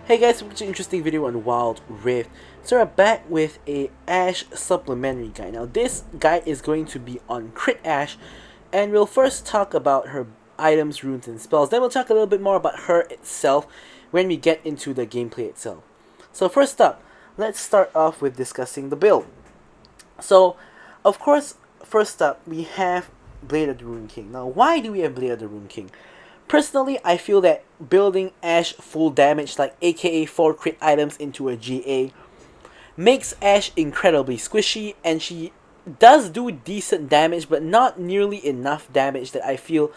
Hey guys, such an interesting video on Wild Rift. So we're back with a Ashe supplementary guide. Now this guide is going to be on Crit Ashe, and we'll first talk about her items, runes, and spells. Then we'll talk a little bit more about her itself when we get into the gameplay itself. So first up, let's start off with discussing the build. So, of course, first up, we have Blade of the Rune King. Now, why do we have Blade of the Rune King? Personally, I feel that building Ashe full damage, like aka 4 crit items into a GA, makes Ashe incredibly squishy, and she does do decent damage, but not nearly enough damage that I feel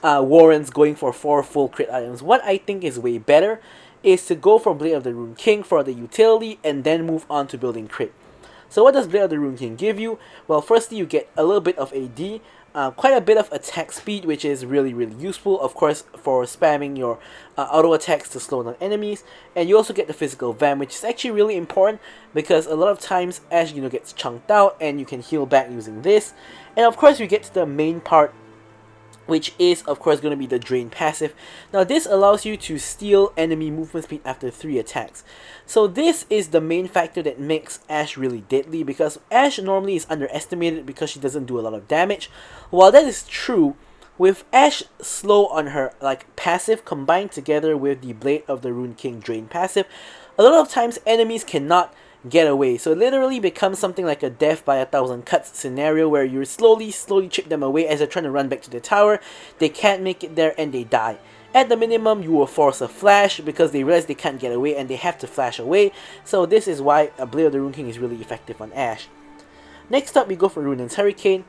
warrants going for 4 full crit items. What I think is way better is to go for Blade of the Rune King for the utility, and then move on to building crit. So what does Blade of the Rune King give you? Well, firstly, you get a little bit of AD, quite a bit of attack speed, which is really useful, of course, for spamming your auto attacks to slow down enemies. And you also get the physical vamp, which is actually really important because a lot of times Ashe, gets chunked out, and you can heal back using this. And of course, you get to the main part, which is of course going to be the drain passive. Now this allows you to steal enemy movement speed after 3 attacks. So this is the main factor that makes Ashe really deadly, because Ashe normally is underestimated because she doesn't do a lot of damage. While that is true, with Ashe slow on her passive combined together with the Blade of the Rune King drain passive, a lot of times enemies cannot get away. So it literally becomes something like a death by 1,000 cuts scenario where you slowly chip them away as they're trying to run back to the tower. They can't make it there and they die. At the minimum, you will force a flash because they realize they can't get away and they have to flash away. So this is why a Blade of the Rune King is really effective on Ashe. Next up, we go for Rune's Hurricane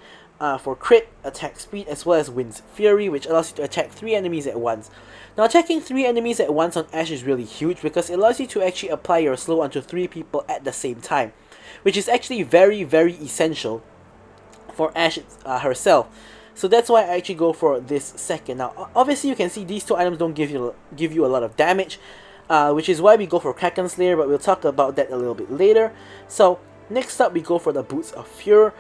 for crit, attack speed, as well as Wind's Fury, which allows you to attack 3 enemies at once. Now, attacking 3 enemies at once on Ashe is really huge because it allows you to actually apply your slow onto 3 people at the same time, which is actually very essential for Ashe herself. So that's why I actually go for this second. Now, obviously, you can see these 2 items don't give you a lot of damage, which is why we go for Kraken Slayer, but we'll talk about that a little bit later. So next up, we go for the Boots of Fury,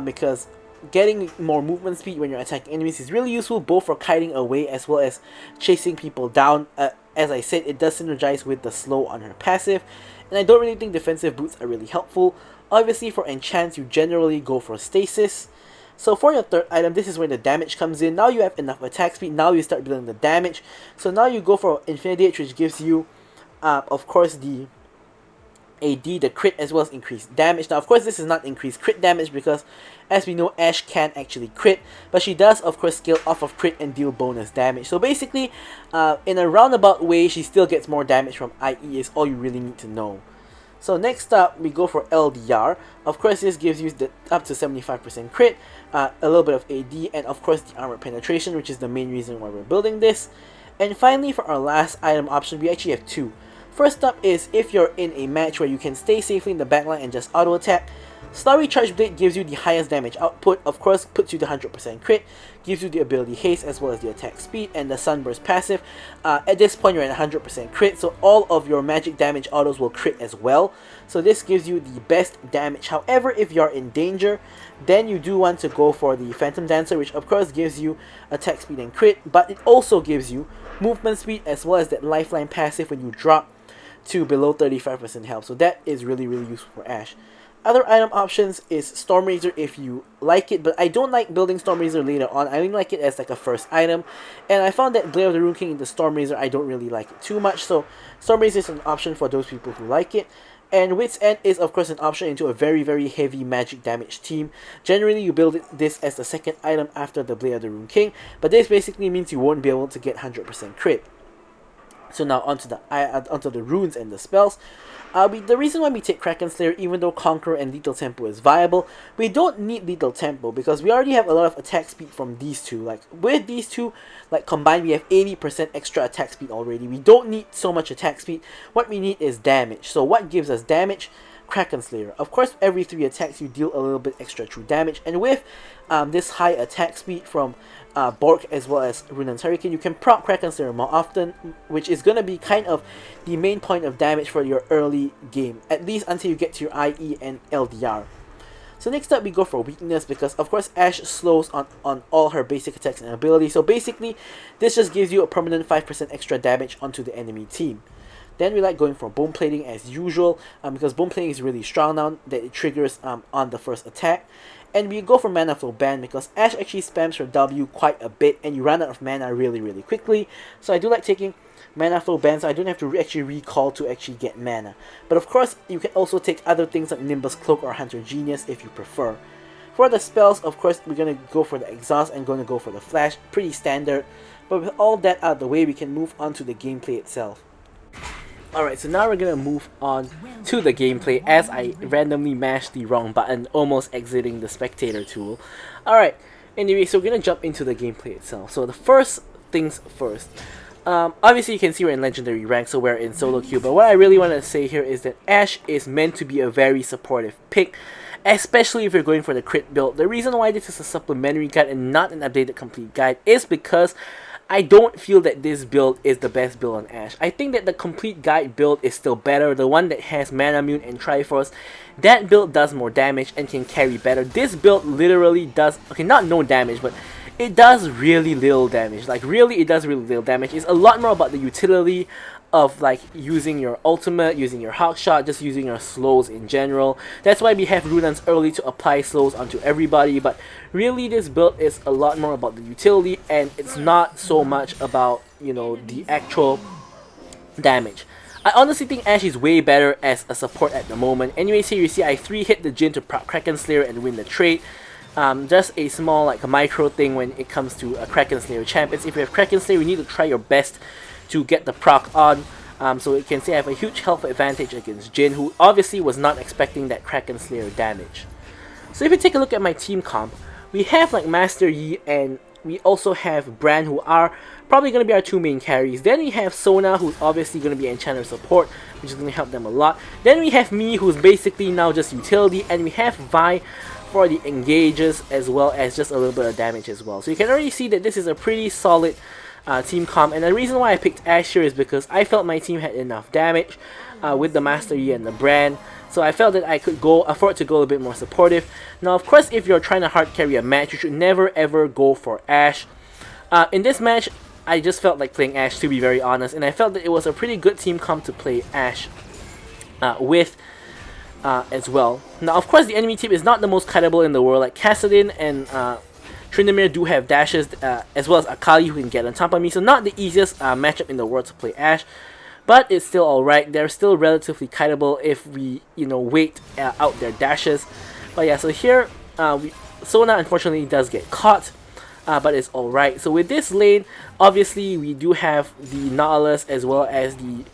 because getting more movement speed when you're attacking enemies is really useful, both for kiting away as well as chasing people down. As I said, it does synergize with the slow on her passive, and I don't really think defensive boots are really helpful. Obviously, for enchants, you generally go for stasis. So for your third item, this is where the damage comes in. Now you have enough attack speed, now you start building the damage. So now you go for Infinity Edge, which gives you, of course, the AD, the crit, as well as increased damage. Now, of course, this is not increased crit damage because, as we know, Ashe can actually crit, but she does, of course, scale off of crit and deal bonus damage. So basically, in a roundabout way, she still gets more damage from IE is all you really need to know. So next up, we go for LDR. Of course, this gives you the up to 75% crit, a little bit of AD, and of course the armor penetration, which is the main reason why we're building this. And finally, for our last item option, we actually have 2. First up is if you're in a match where you can stay safely in the backline and just auto attack. Starry Charge Blade gives you the highest damage output, of course puts you to 100% crit, gives you the ability haste as well as the attack speed, and the Sunburst passive. At this point you're at 100% crit, so all of your magic damage autos will crit as well. So this gives you the best damage. However, if you're in danger, then you do want to go for the Phantom Dancer, which of course gives you attack speed and crit, but it also gives you movement speed as well as that lifeline passive when you drop to below 35% health. So that is really useful for Ashe. Other item options is Stormrazor if you like it, but I don't like building Stormrazor later on. I only like it as like a first item, and I found that Blade of the Rune King in the Stormrazor, I don't really like it too much, so Stormrazor is an option for those people who like it. And Wit's End is of course an option into a very heavy magic damage team. Generally you build this as the second item after the Blade of the Rune King, but this basically means you won't be able to get 100% crit. So now onto the runes and the spells. The reason why we take Kraken Slayer, even though Conqueror and Lethal Tempo is viable, we don't need Lethal Tempo because we already have a lot of attack speed from these two. Like with these two, combined, we have 80% extra attack speed already. We don't need so much attack speed. What we need is damage. So what gives us damage? Kraken Slayer. Of course, every 3 attacks you deal a little bit extra true damage, and with this high attack speed from Bork as well as Rune's Hurricane, you can proc Kraken Slayer more often, which is going to be kind of the main point of damage for your early game, at least until you get to your IE and LDR. So next up we go for weakness because of course Ashe slows on all her basic attacks and abilities. So basically this just gives you a permanent 5% extra damage onto the enemy team. Then we like going for bone plating as usual, because bone plating is really strong now that it triggers on the first attack. And we go for mana flow ban because Ashe actually spams her W quite a bit and you run out of mana really quickly. So I do like taking mana flow ban so I don't have to actually recall to actually get mana. But of course you can also take other things like Nimbus Cloak or Hunter Genius if you prefer. For the spells, of course, we're going to go for the Exhaust and going to go for the Flash, pretty standard. But with all that out of the way, we can move on to the gameplay itself. Alright, so now we're gonna move on to the gameplay as I randomly mashed the wrong button, almost exiting the spectator tool. Alright, anyway, so we're gonna jump into the gameplay itself. So the first things first. Obviously you can see we're in legendary rank, so we're in solo queue, but what I really want to say here is that Ashe is meant to be a very supportive pick, especially if you're going for the crit build. The reason why this is a supplementary guide and not an updated complete guide is because I don't feel that this build is the best build on Ashe. I think that the complete guide build is still better, the one that has Mana Mune and Triforce. That build does more damage and can carry better. This build literally does, okay, not no damage, but it does really little damage. Like really, it does really little damage. It's a lot more about the utility of like using your ultimate, using your hawk shot, just using your slows in general. That's why we have Runans early to apply slows onto everybody, but really this build is a lot more about the utility and it's not so much about, you know, the actual damage. I honestly think Ashe is way better as a support at the moment. Anyways, here you see I 3-hit the Jhin to proc Kraken Slayer and win the trade. Just a small like a micro thing when it comes to a Kraken Slayer champions. If you have Kraken Slayer, you need to try your best to get the proc on. So you can see I have a huge health advantage against Jhin, who obviously was not expecting that Kraken Slayer damage. So if you take a look at my team comp, we have like Master Yi and we also have Bran, who are probably going to be our two main carries. Then we have Sona, who's obviously going to be Enchanter support, which is going to help them a lot. Then we have me, who's basically now just utility, and we have Vi for the engages as well as just a little bit of damage as well. So you can already see that this is a pretty solid team comp, and the reason why I picked Ashe here is because I felt my team had enough damage with the Master Yi and the Bran, so I felt that I could afford to go a bit more supportive. Now of course if you're trying to hard carry a match, you should never ever go for Ashe. In this match I just felt like playing Ashe, to be very honest, and I felt that it was a pretty good team comp to play Ashe with as well. Now of course the enemy team is not the most kiteable in the world. Like Kassadin and Tryndamere do have dashes, as well as Akali who can get on top of me, so not the easiest matchup in the world to play Ashe, but it's still alright. They're still relatively kiteable if we, you know, wait out their dashes. But yeah, so here Sona unfortunately does get caught, but it's alright. So with this lane, obviously we do have the Nautilus as well as the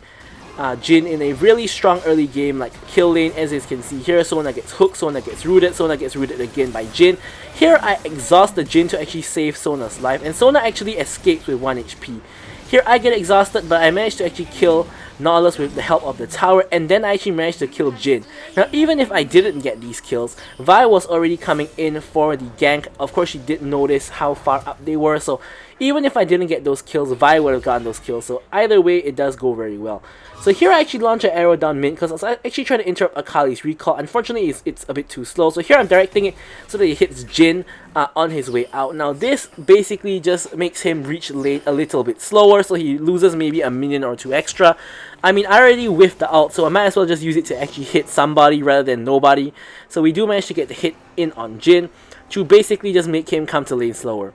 Jhin in a really strong early game like kill lane. As you can see here, Sona gets hooked, Sona gets rooted, Sona gets rooted again by Jhin. Here I exhaust the Jhin to actually save Sona's life, and Sona actually escapes with 1 HP. Here I get exhausted, but I managed to actually kill Nautilus with the help of the tower, and then I actually managed to kill Jhin. Now even if I didn't get these kills, Vi was already coming in for the gank. Of course she did notice how far up they were, so even if I didn't get those kills, Vi would have gotten those kills. So either way, it does go very well. So here I actually launch an arrow down mid because I was actually trying to interrupt Akali's recall. Unfortunately, it's a bit too slow. So here I'm directing it so that he hits Jhin on his way out. Now this basically just makes him reach lane a little bit slower, so he loses maybe a minion or two extra. I mean, I already whiffed the ult, so I might as well just use it to actually hit somebody rather than nobody. So we do manage to get the hit in on Jhin to basically just make him come to lane slower.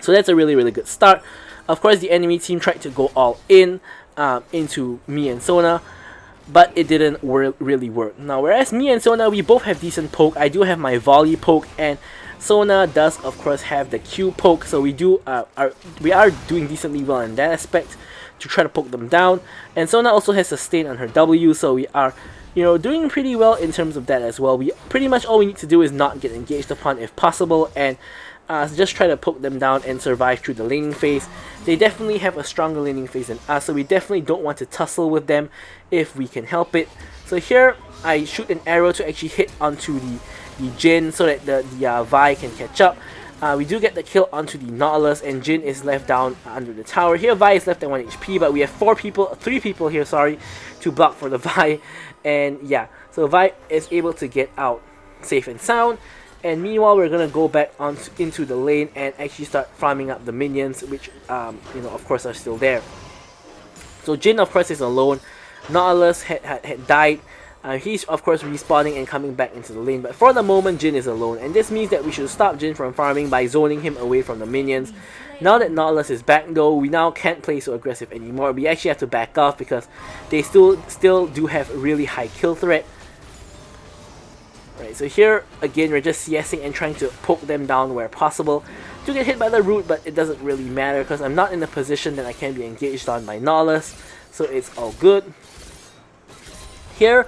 So that's a really good start. Of course, the enemy team tried to go all in into me and Sona, but it didn't really work. Now, whereas me and Sona, we both have decent poke. I do have my volley poke, and Sona does, of course, have the Q poke. So we are doing decently well in that aspect to try to poke them down. And Sona also has sustain on her W, so we are, you know, doing pretty well in terms of that as well. We pretty much all we need to do is not get engaged upon if possible, and just try to poke them down and survive through the laning phase. They definitely have a stronger laning phase than us, so we definitely don't want to tussle with them if we can help it. So here I shoot an arrow to actually hit onto the Jhin so that the Vi can catch up. We do get the kill onto the Nautilus, and Jhin is left down under the tower. Here Vi is left at 1 HP, but we have 3 people here, sorry, to block for the Vi. And yeah, so Vi is able to get out safe and sound. And meanwhile, we're gonna go back into the lane and actually start farming up the minions, which you know, of course, are still there. So Jin, of course, is alone. Nautilus had died. He's, of course, respawning and coming back into the lane. But for the moment, Jin is alone. And this means that we should stop Jin from farming by zoning him away from the minions. Now that Nautilus is back, though, we now can't play so aggressive anymore. We actually have to back off because they still do have a really high kill threat. Right, so here, again, we're just CSing and trying to poke them down where possible. To get hit by the root, but it doesn't really matter because I'm not in a position that I can be engaged on by Nautilus. So it's all good. Here,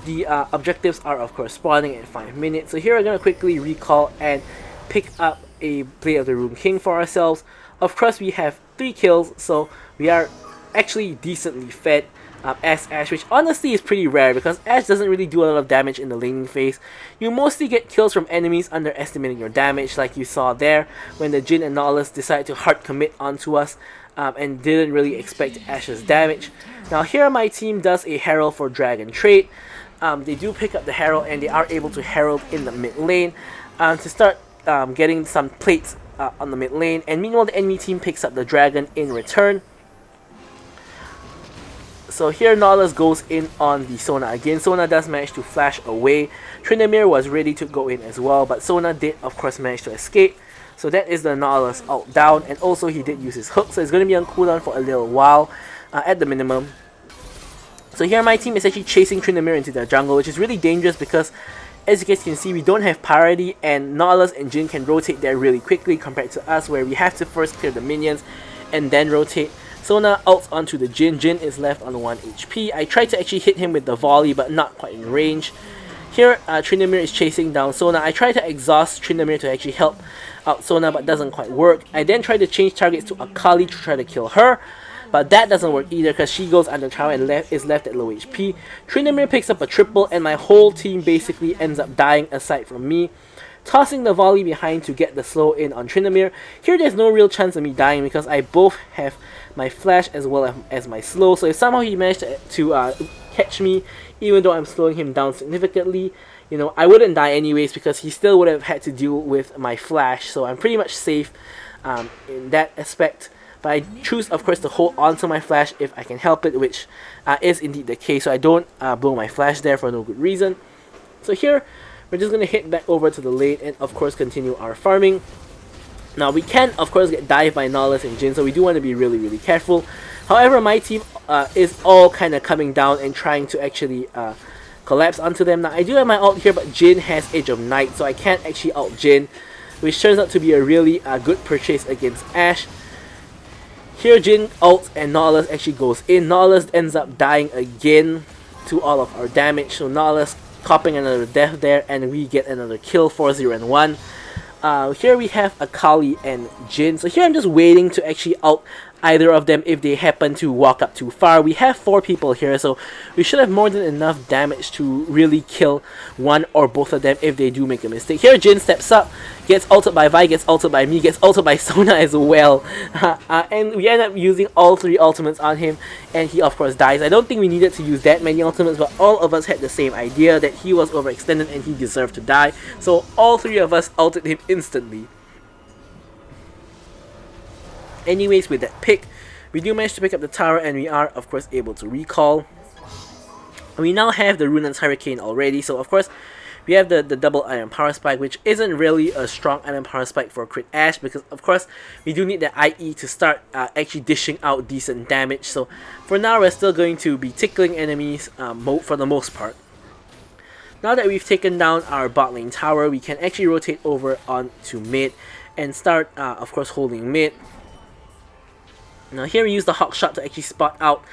the objectives are, of course, spawning in 5 minutes. So here we're going to quickly recall and pick up a Blade of the Rune King for ourselves. Of course, we have 3 kills, so we are actually decently fed as Ashe, which honestly is pretty rare because Ashe doesn't really do a lot of damage in the laning phase. You mostly get kills from enemies underestimating your damage, like you saw there when the Jin and Nautilus decided to hard commit onto us and didn't really expect Ashe's damage. Now here my team does a Herald for Dragon trait. They do pick up the Herald and they are able to Herald in the mid lane to start getting some plates on the mid lane, and meanwhile the enemy team picks up the Dragon in return. So here Nautilus goes in on the Sona again. Sona does manage to flash away. Tryndamere was ready to go in as well, but Sona did of course manage to escape. So that is the Nautilus ult down, and also he did use his hook, so it's going to be on cooldown for a little while at the minimum. So here my team is actually chasing Tryndamere into their jungle, which is really dangerous because as you guys can see, we don't have priority and Nautilus and Jin can rotate there really quickly compared to us where we have to first clear the minions and then rotate. Sona ults onto the Jin. Jin is left on 1 HP. I tried to actually hit him with the volley but not quite in range. Here Tryndamere is chasing down Sona. I try to exhaust Tryndamere to actually help out Sona but doesn't quite work. I then try to change targets to Akali to try to kill her. But that doesn't work either because she goes under tower and is left at low HP. Tryndamere picks up a triple and my whole team basically ends up dying aside from me. Tossing the volley behind to get the slow in on Tryndamere. Here there's no real chance of me dying because I both have my flash as well as my slow. So if somehow he managed to catch me, even though I'm slowing him down significantly, you know, I wouldn't die anyways because he still would have had to deal with my flash. So I'm pretty much safe in that aspect. But I choose, of course, to hold on to my flash if I can help it, which is indeed the case. So I don't blow my flash there for no good reason. So here, we're just going to hit back over to the lane and, of course, continue our farming. Now, we can, of course, get dived by Nautilus and Jin, so we do want to be really, really careful. However, my team is all kind of coming down and trying to actually collapse onto them. Now, I do have my ult here, but Jin has Edge of Night, so I can't actually ult Jin, which turns out to be a really good purchase against Ashe. Here Jin ults and Nautilus actually goes in. Nautilus ends up dying again to all of our damage. So Nautilus copping another death there and we get another kill, 4-0 and 1. Here we have Akali and Jin. So here I'm just waiting to actually ult either of them if they happen to walk up too far. We have 4 people here, so we should have more than enough damage to really kill one or both of them if they do make a mistake. Here Jin steps up, gets ulted by Vi, gets ulted by me, gets ulted by Sona as well. And we end up using all 3 ultimates on him, and he of course dies. I don't think we needed to use that many ultimates, but all of us had the same idea that he was overextended and he deserved to die. So all 3 of us ulted him instantly. Anyways, with that pick, we do manage to pick up the tower and we are of course able to recall. We now have the Runaan's Hurricane already, so of course we have the double Iron Power Spike, which isn't really a strong Iron Power Spike for crit Ashe because of course we do need the IE to start actually dishing out decent damage. So for now we're still going to be tickling enemies for the most part. Now that we've taken down our bot lane tower, we can actually rotate over onto mid and start of course holding mid. Now here we use the Hawk Shot to actually spot out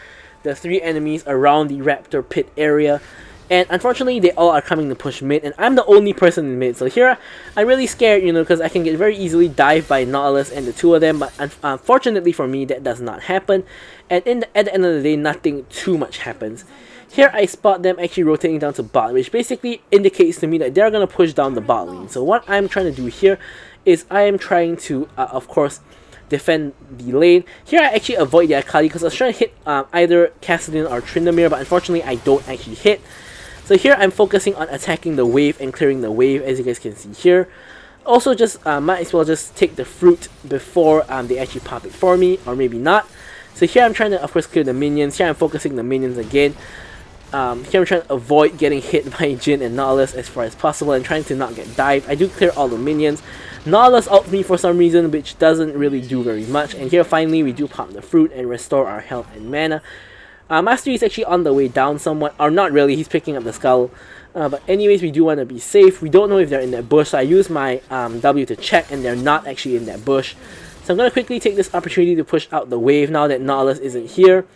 the 3 enemies around the Raptor pit area. And unfortunately they all are coming to push mid and I'm the only person in mid. So here I'm really scared, you know, because I can get very easily dived by Nautilus and the 2 of them. But unfortunately for me that does not happen. And at the end of the day nothing too much happens. Here I spot them actually rotating down to bot, which basically indicates to me that they're going to push down the bot lane. So what I'm trying to do here is I am trying to of course defend the lane. Here I actually avoid the Akali because I was trying to hit either Kassadin or Tryndamere, but unfortunately I don't actually hit. So here I'm focusing on attacking the wave and clearing the wave, as you guys can see here. Also just might as well just take the fruit before they actually pop it for me, or maybe not. So here I'm trying to, of course, clear the minions. Here I'm focusing the minions again. Here I'm trying to avoid getting hit by Jin and Nautilus as far as possible and trying to not get dived. I do clear all the minions. Nautilus ults me for some reason, which doesn't really do very much. And here finally we do pop the fruit and restore our health and mana. Master Yi is actually on the way down somewhat, or not really, he's picking up the skull. But anyways, we do want to be safe. We don't know if they're in that bush, so I use my W to check, and they're not actually in that bush. So I'm going to quickly take this opportunity to push out the wave now that Nautilus isn't here.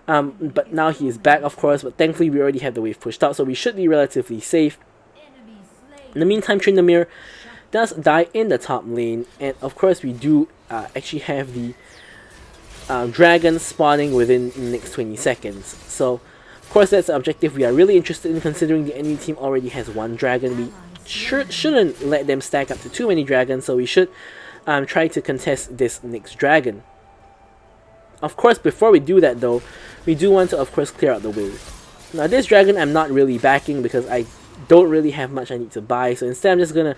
But now he is back, of course, but thankfully we already have the wave pushed out, so we should be relatively safe. In the meantime, Tryndamere does die in the top lane, and of course we do actually have the dragon spawning within the next 20 seconds. So, of course, that's the objective we are really interested in, considering the enemy team already has one dragon. We shouldn't let them stack up to too many dragons, so we should try to contest this next dragon. Of course, before we do that though, we do want to, of course, clear out the wave. Now, this dragon I'm not really backing because I don't really have much I need to buy, so instead I'm just gonna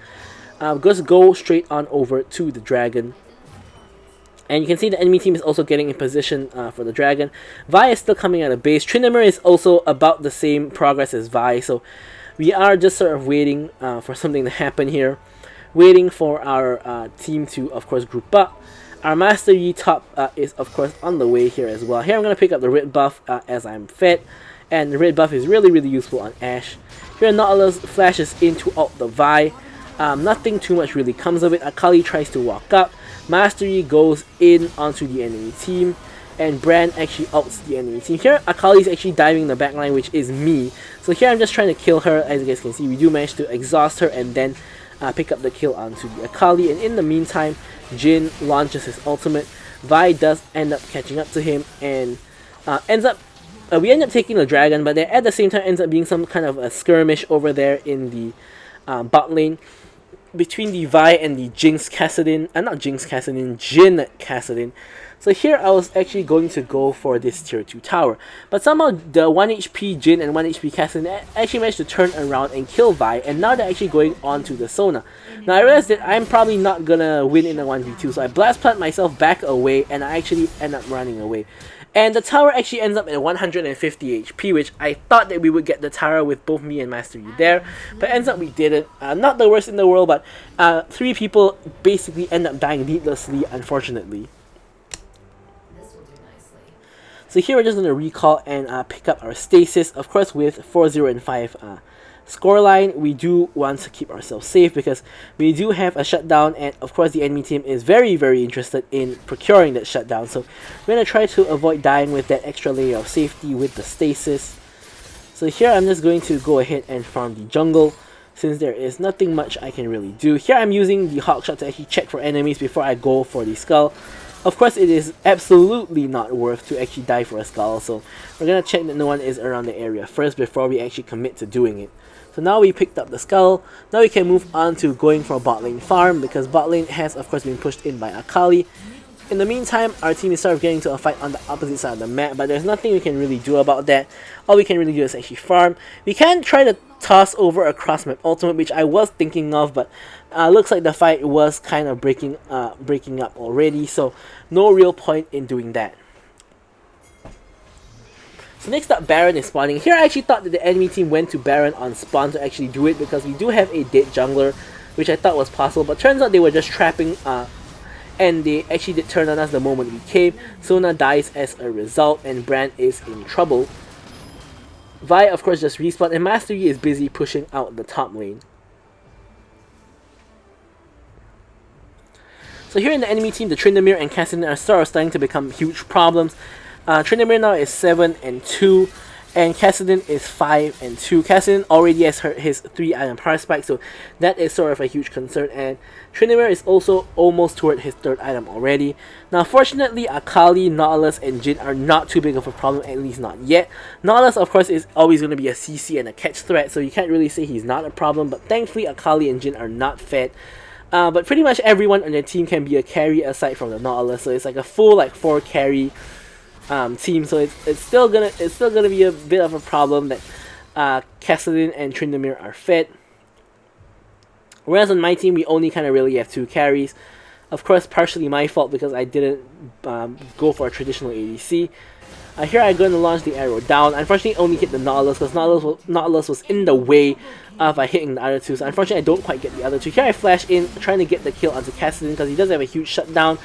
just go straight on over to the dragon. And you can see the enemy team is also getting in position for the dragon. Vi is still coming out of base. Tryndamere is also about the same progress as Vi, so we are just sort of waiting for something to happen here. Waiting for our team to, of course, group up. Our Master Yi top is, of course, on the way here as well. Here I'm going to pick up the red buff as I'm fed. And the red buff is really, really useful on Ashe. Here Nautilus flashes in to ult the Vi. Nothing too much really comes of it. Akali tries to walk up. Master Yi goes in onto the enemy team, and Bran actually ults the enemy team. Here, Akali is actually diving in the backline, which is me. So here I'm just trying to kill her. As you guys can see, we do manage to exhaust her and then pick up the kill onto the Akali. And in the meantime, Jin launches his ultimate. Vi does end up catching up to him and we end up taking the dragon, but there at the same time ends up being some kind of a skirmish over there in the bot lane between the Vi and the Jin Kassadin. So here I was actually going to go for this tier 2 tower, but somehow the 1 HP Jin and 1 HP Kassadin actually managed to turn around and kill Vi, and now they're actually going on to the Sona. Now I realized that I'm probably not gonna win in a 1v2, so I blast plant myself back away and I actually end up running away. And the tower actually ends up at 150 HP, which I thought that we would get the tower with both me and Master Yi there, but ends up we didn't. Not the worst in the world, but 3 people basically end up dying needlessly, unfortunately. So here we're just going to recall and pick up our stasis. Of course, with 4-0 and 5 scoreline, we do want to keep ourselves safe because we do have a shutdown, and of course the enemy team is very, very interested in procuring that shutdown. So we're going to try to avoid dying with that extra layer of safety with the stasis. So here I'm just going to go ahead and farm the jungle, since there is nothing much I can really do. Here I'm using the hawkshot to actually check for enemies before I go for the skull. Of course, it is absolutely not worth to actually die for a skull, so we're going to check that no one is around the area first before we actually commit to doing it. So now we picked up the skull. Now we can move on to going for a bot lane farm, because bot lane has of course been pushed in by Akali. In the meantime, our team is sort of getting to a fight on the opposite side of the map, but there's nothing we can really do about that. All we can really do is actually farm. We can try to toss over a cross-map ultimate, which I was thinking of, but looks like the fight was kind of breaking up already, so no real point in doing that. So next up, Baron is spawning. Here I actually thought that the enemy team went to Baron on spawn to actually do it, because we do have a dead jungler, which I thought was possible, but turns out they were just trapping and they actually did turn on us the moment we came. Sona dies as a result, and Bran is in trouble. Vi, of course, just respawned, and Master Yi is busy pushing out the top lane. So here in the enemy team, the Tryndamere and Kassadin are starting to become huge problems. Tryndamere now is 7 and 2, and Kassadin is 5 and 2. Kassadin already has his 3 item power spike, so that is sort of a huge concern, and Tryndamere is also almost toward his 3rd item already. Now fortunately, Akali, Nautilus, and Jin are not too big of a problem, at least not yet. Nautilus of course is always going to be a CC and a catch threat, so you can't really say he's not a problem, but thankfully Akali and Jin are not fed. But pretty much everyone on their team can be a carry aside from the Nautilus, so it's like a full 4 carry team. So it's still gonna be a bit of a problem that Kassadin and Tryndamere are fed. Whereas on my team, we only kind of really have 2 carries. Of course, partially my fault because I didn't go for a traditional ADC. Here I'm going to launch the arrow down. Unfortunately, only hit the Nautilus because Nautilus was in the way of hitting the other two. So unfortunately, I don't quite get the other two. Here I flash in, trying to get the kill onto Kassadin because he does have a huge shutdown.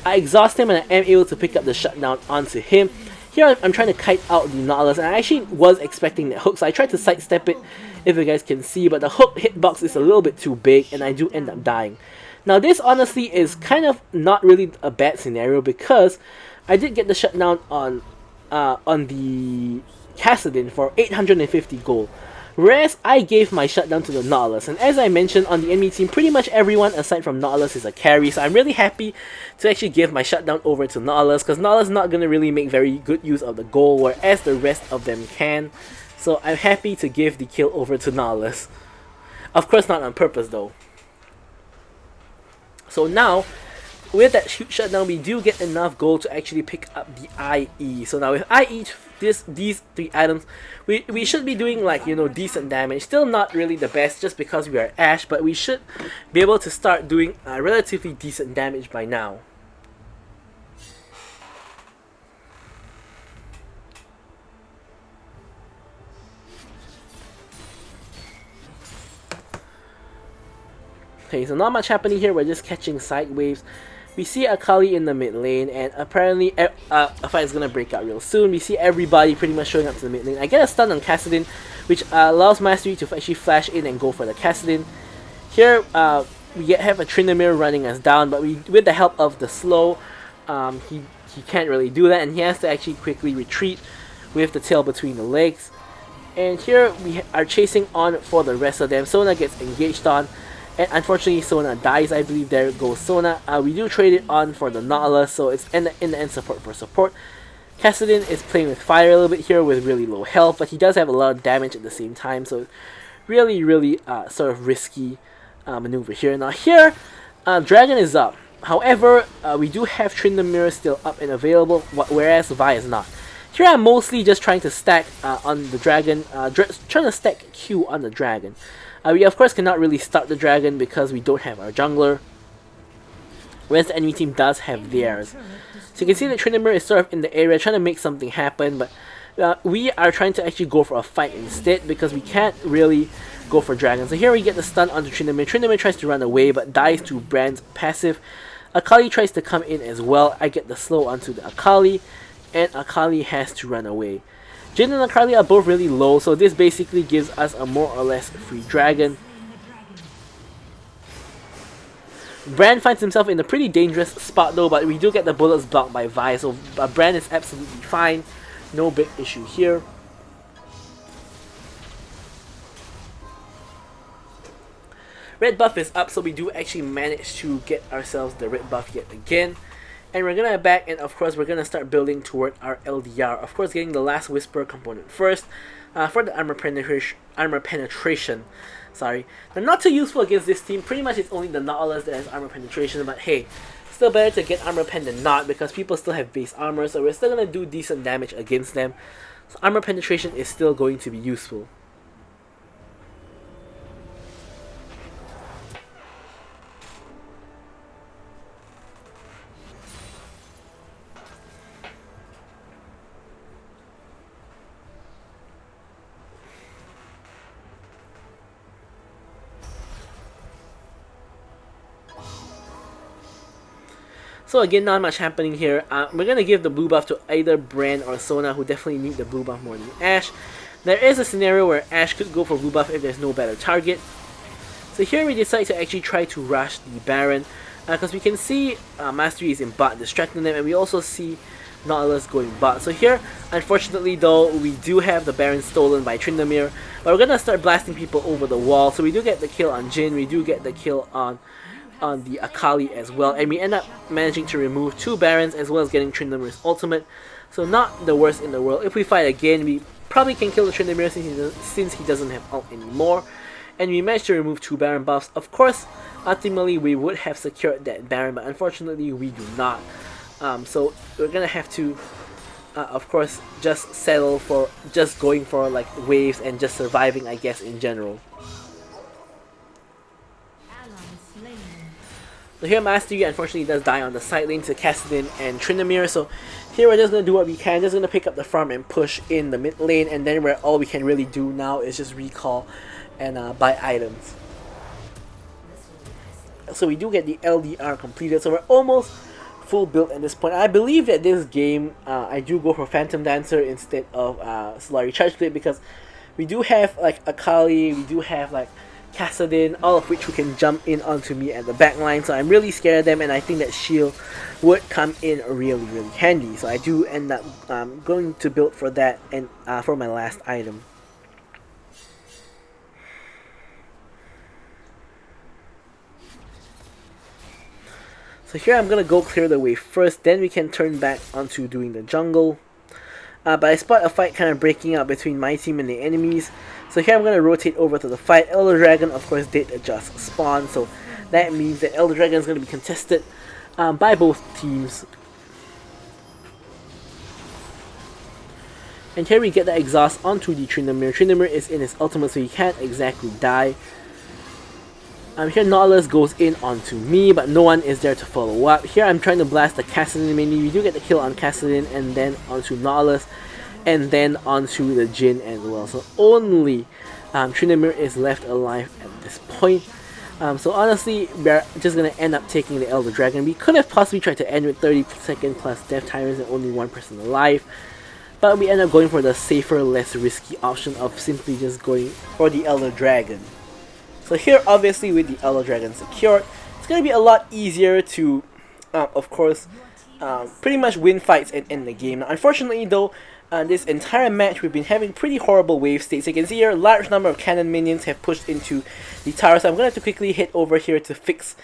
I exhaust him and I am able to pick up the shutdown onto him. Here I'm trying to kite out the Nautilus, and I actually was expecting that hook, so I tried to sidestep it, if you guys can see, but the hook hitbox is a little bit too big and I do end up dying. Now this honestly is kind of not really a bad scenario because I did get the shutdown on the Kassadin for 850 gold, whereas I gave my shutdown to the Nautilus. And as I mentioned, on the enemy team, pretty much everyone aside from Nautilus is a carry, so I'm really happy to actually give my shutdown over to Nautilus, because Nautilus is not going to really make very good use of the gold, whereas the rest of them can. So I'm happy to give the kill over to Nautilus. Of course not on purpose though. So now, with that huge shutdown, we do get enough gold to actually pick up the IE. So now with IE, these three items, we should be doing, like, you know, decent damage. Still not really the best just because we are Ashe, but we should be able to start doing relatively decent damage by now. Okay, so not much happening here, we're just catching side waves. We see Akali in the mid lane, and apparently a fight is going to break out real soon. We see everybody pretty much showing up to the mid lane. I get a stun on Kassadin, which allows Mastery to actually flash in and go for the Kassadin. Here, we have a Tryndamere running us down, but with the help of the slow, he can't really do that, and he has to actually quickly retreat with the tail between the legs. And here we are chasing on for the rest of them. Sona gets engaged on, and unfortunately Sona dies. I believe there goes Sona. We do trade it on for the Nautilus, so it's in the end support for support. Kassadin is playing with fire a little bit here with really low health, but he does have a lot of damage at the same time, so really sort of risky maneuver here. Now here, Dragon is up. However, we do have Tryndamere still up and available, whereas Vi is not. Here I'm mostly just trying to stack on the Dragon, trying to stack Q on the Dragon. We of course cannot really start the Dragon because we don't have our jungler, whereas the enemy team does have theirs. So you can see that Tryndamere is sort of in the area trying to make something happen, but we are trying to actually go for a fight instead because we can't really go for Dragon. So here we get the stun onto Tryndamere. Tryndamere tries to run away but dies to Brand's passive. Akali tries to come in as well. I get the slow onto the Akali, and Akali has to run away. Jhin and Akali are both really low, so this basically gives us a more or less free Dragon. Brand finds himself in a pretty dangerous spot though, but we do get the bullets blocked by Vi, so Brand is absolutely fine. No big issue here. Red buff is up, so we do actually manage to get ourselves the red buff yet again. And we're gonna back, and of course we're gonna start building toward our LDR. Of course, getting the last Whisper component first for the armor penetration. Sorry, they're not too useful against this team. Pretty much it's only the Nautilus that has armor penetration, but hey, still better to get armor pen than not because people still have base armor, so we're still gonna do decent damage against them. So armor penetration is still going to be useful. So again, not much happening here. We're going to give the blue buff to either Brand or Sona, who definitely need the blue buff more than Ashe. There is a scenario where Ashe could go for blue buff if there's no better target. So here we decide to actually try to rush the Baron, because we can see Mastery is in bot distracting them, and we also see Nautilus going bot. So here, unfortunately though, we do have the Baron stolen by Tryndamere, but we're going to start blasting people over the wall. So we do get the kill on Jhin, we do get the kill on the Akali as well, and we end up managing to remove 2 Barons as well as getting Tryndamere's ultimate, so not the worst in the world. If we fight again, we probably can kill the Tryndamere since he doesn't have ult anymore, and we managed to remove 2 Baron buffs. Of course, ultimately we would have secured that Baron, but unfortunately we do not. So we're gonna have to of course just settle for just going for like waves and just surviving, I guess, in general. So here Mastery unfortunately does die on the side lane to Kassadin and Tryndamere, so here we're just going to do what we can, just going to pick up the farm and push in the mid lane, and then where all we can really do now is just recall and buy items. So we do get the LDR completed, so we're almost full build at this point. I believe that this game, I do go for Phantom Dancer instead of Solari Charge Blade, because we do have like Akali, we do have like Kassadin, all of which who can jump in onto me at the back line, so I'm really scared of them, and I think that shield would come in really handy. So I do end up going to build for that and for my last item. So here I'm gonna go clear the wave first, then we can turn back onto doing the jungle. But I spot a fight kind of breaking out between my team and the enemies. So here I'm going to rotate over to the fight. Elder Dragon of course did adjust spawn, so that means that Elder Dragon is going to be contested by both teams. And here we get the exhaust onto the Tryndamere. Tryndamere is in his ultimate, so he can't exactly die. Here Nautilus goes in onto me, but no one is there to follow up. Here I'm trying to blast the Kassadin mainly. We do get the kill on Kassadin, and then onto Nautilus, and then onto the Jhin as well. So only Tryndamere is left alive at this point. So honestly, we're just going to end up taking the Elder Dragon. We could have possibly tried to end with 30-second plus Death Tyrants and only one person alive, but we end up going for the safer, less risky option of simply just going for the Elder Dragon. So here, obviously, with the Elder Dragon secured, it's going to be a lot easier to, of course, pretty much win fights and end the game. Now, unfortunately, though, this entire match, we've been having pretty horrible wave states. You can see here, a large number of cannon minions have pushed into the tower, so I'm going to have to quickly hit over here to fix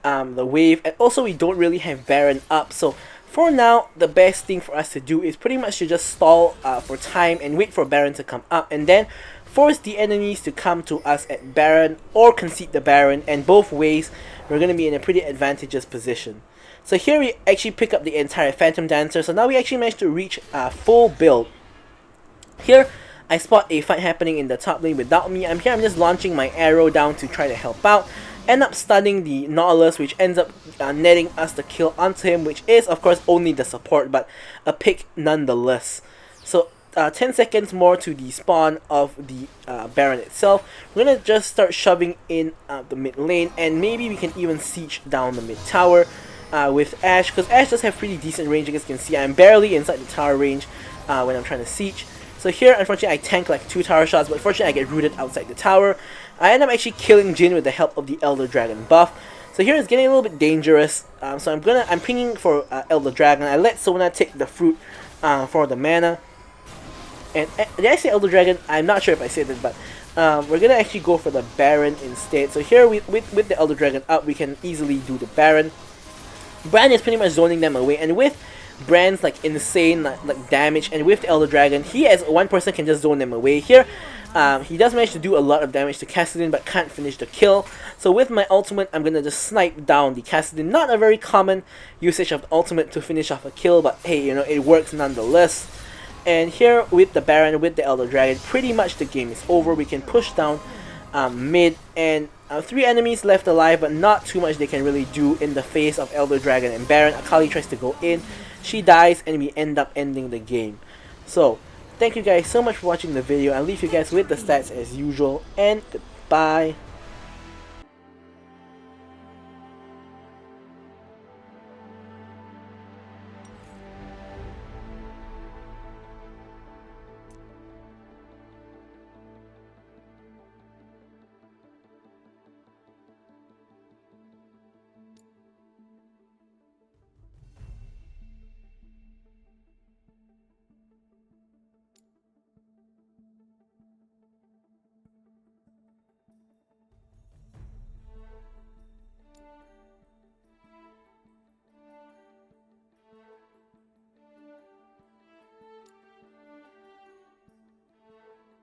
the wave. And also, we don't really have Baron up, so for now, the best thing for us to do is pretty much to just stall for time and wait for Baron to come up, and then force the enemies to come to us at Baron or concede the Baron, and both ways we're going to be in a pretty advantageous position. So here we actually pick up the entire Phantom Dancer, so now we actually managed to reach full build. Here I spot a fight happening in the top lane without me. I'm just launching my arrow down to try to help out. End up stunning the Nautilus, which ends up netting us the kill onto him, which is of course only the support, but a pick nonetheless. So 10 seconds more to the spawn of the Baron itself. We're gonna just start shoving in the mid lane, and maybe we can even siege down the mid tower with Ashe, because Ashe does have pretty decent range. As you can see, I'm barely inside the tower range when I'm trying to siege. So here, unfortunately, I tank like 2 tower shots, but fortunately I get rooted outside the tower. I end up actually killing Jhin with the help of the Elder Dragon buff. So here it's getting a little bit dangerous. So I'm pinging for Elder Dragon. I let Sona take the fruit for the mana. And did I say Elder Dragon? I'm not sure if I said it, but we're gonna actually go for the Baron instead. So here with the Elder Dragon up, we can easily do the Baron. Bran is pretty much zoning them away, and with Bran's like insane like damage, and with the Elder Dragon, he as one person can just zone them away. Here, he does manage to do a lot of damage to Kassadin, but can't finish the kill. So with my ultimate, I'm gonna just snipe down the Kassadin. Not a very common usage of the ultimate to finish off a kill, but hey, you know, it works nonetheless. And here with the Baron, with the Elder Dragon, pretty much the game is over. We can push down mid, and 3 enemies left alive, but not too much they can really do in the face of Elder Dragon and Baron. Akali tries to go in, she dies, and we end up ending the game. So, thank you guys so much for watching the video. I'll leave you guys with the stats as usual, and goodbye.